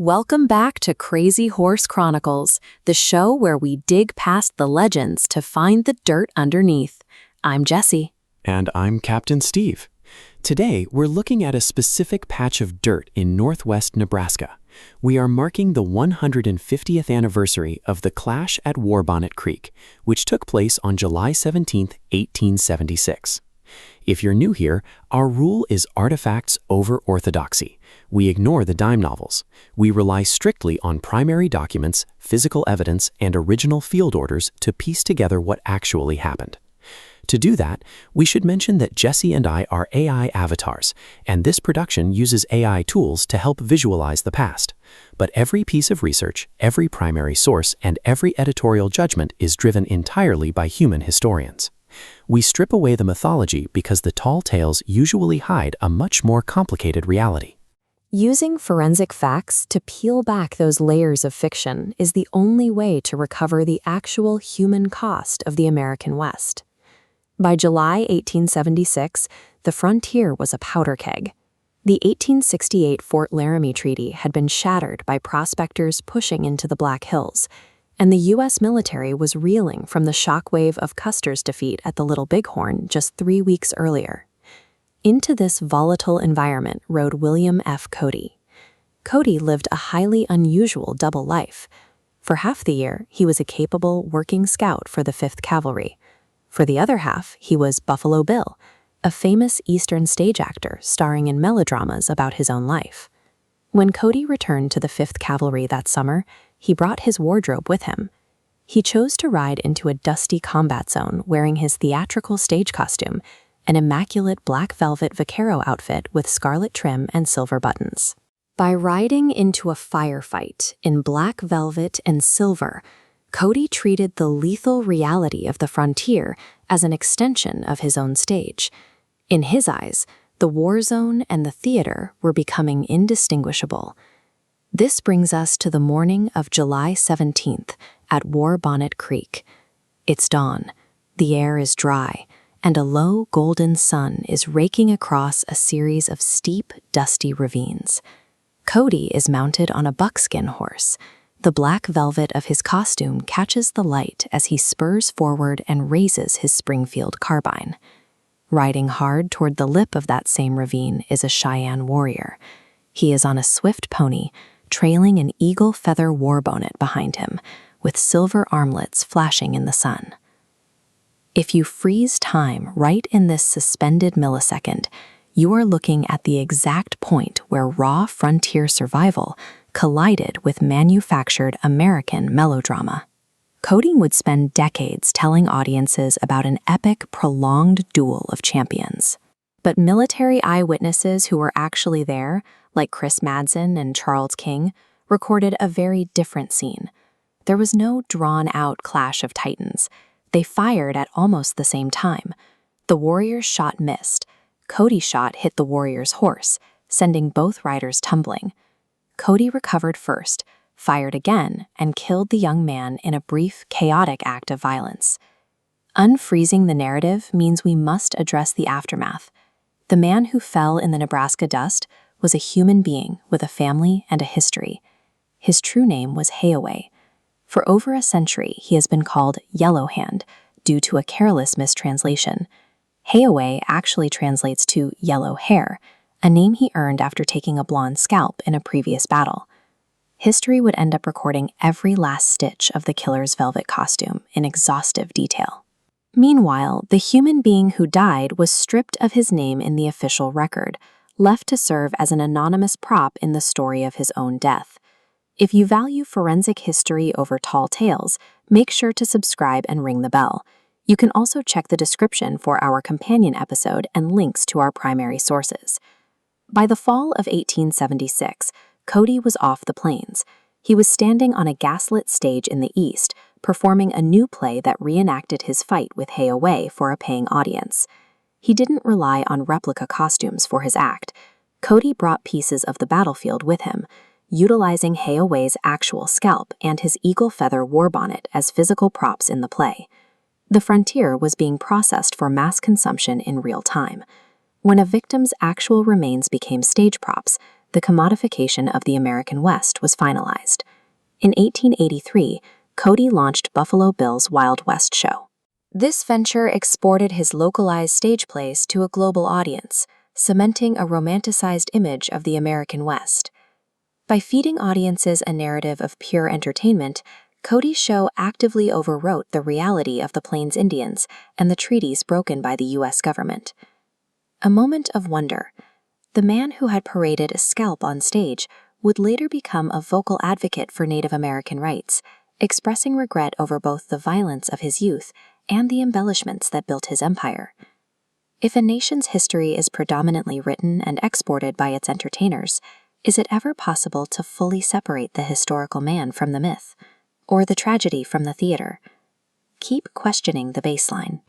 Welcome back to Crazy Horse Chronicles, the show where we dig past the legends to find the dirt underneath. I'm Jessie. And I'm Captain Steve. Today, we're looking at a specific patch of dirt in northwest Nebraska. We are marking the 150th anniversary of the clash at Warbonnet Creek, which took place on July 17, 1876. If you're new here, our rule is artifacts over orthodoxy. We ignore the dime novels. We rely strictly on primary documents, physical evidence, and original field orders to piece together what actually happened. To do that, we should mention that Jessie and I are AI avatars, and this production uses AI tools to help visualize the past. But every piece of research, every primary source, and every editorial judgment is driven entirely by human historians. We strip away the mythology because the tall tales usually hide a much more complicated reality. Using forensic facts to peel back those layers of fiction is the only way to recover the actual human cost of the American West. By July 1876, the frontier was a powder keg. The 1868 Fort Laramie Treaty had been shattered by prospectors pushing into the Black Hills, and the U.S. military was reeling from the shockwave of Custer's defeat at the Little Bighorn just 3 weeks earlier. Into this volatile environment rode William F. Cody. Cody lived a highly unusual double life. For half the year, he was a capable working scout for the 5th Cavalry. For the other half, he was Buffalo Bill, a famous Eastern stage actor starring in melodramas about his own life. When Cody returned to the 5th Cavalry that summer, he brought his wardrobe with him. He chose to ride into a dusty combat zone wearing his theatrical stage costume, an immaculate black velvet vaquero outfit with scarlet trim and silver buttons. By riding into a firefight in black velvet and silver, Cody treated the lethal reality of the frontier as an extension of his own stage. In his eyes, the war zone and the theater were becoming indistinguishable. This brings us to the morning of July 17th at Warbonnet Creek. It's dawn, the air is dry, and a low golden sun is raking across a series of steep, dusty ravines. Cody is mounted on a buckskin horse. The black velvet of his costume catches the light as he spurs forward and raises his Springfield carbine. Riding hard toward the lip of that same ravine is a Cheyenne warrior. He is on a swift pony, trailing an eagle feather warbonnet behind him, with silver armlets flashing in the sun. If you freeze time right in this suspended millisecond, you are looking at the exact point where raw frontier survival collided with manufactured American melodrama. Cody would spend decades telling audiences about an epic, prolonged duel of champions. But military eyewitnesses who were actually there, like Chris Madsen and Charles King, recorded a very different scene. There was no drawn-out clash of titans. They fired at almost the same time. The warrior's shot missed. Cody's shot hit the warrior's horse, sending both riders tumbling. Cody recovered first, fired again, and killed the young man in a brief, chaotic act of violence. Unfreezing the narrative means we must address the aftermath. The man who fell in the Nebraska dust was a human being with a family and a history. His true name was Hay-o-wei. For over a century, he has been called Yellow Hand due to a careless mistranslation. Hay-o-wei actually translates to yellow hair, a name he earned after taking a blonde scalp in a previous battle. History would end up recording every last stitch of the killer's velvet costume in exhaustive detail. Meanwhile, the human being who died was stripped of his name in the official record, left to serve as an anonymous prop in the story of his own death. If you value forensic history over tall tales, make sure to subscribe and ring the bell. You can also check the description for our companion episode and links to our primary sources. By the fall of 1876, Cody was off the plains. He was standing on a gaslit stage in the east, performing a new play that reenacted his fight with Hay-o-wei for a paying audience. He didn't rely on replica costumes for his act. Cody brought pieces of the battlefield with him, utilizing Hay-o-wei's actual scalp and his eagle feather warbonnet as physical props in the play. The frontier was being processed for mass consumption in real time. When a victim's actual remains became stage props, the commodification of the American West was finalized. In 1883, Cody launched Buffalo Bill's Wild West show. This venture exported his localized stage plays to a global audience, cementing a romanticized image of the American West. By feeding audiences a narrative of pure entertainment, Cody's show actively overwrote the reality of the Plains Indians and the treaties broken by the U.S. government. A moment of wonder. The man who had paraded a scalp on stage would later become a vocal advocate for Native American rights, expressing regret over both the violence of his youth and the embellishments that built his empire. If a nation's history is predominantly written and exported by its entertainers, is it ever possible to fully separate the historical man from the myth, or the tragedy from the theater? Keep questioning the baseline.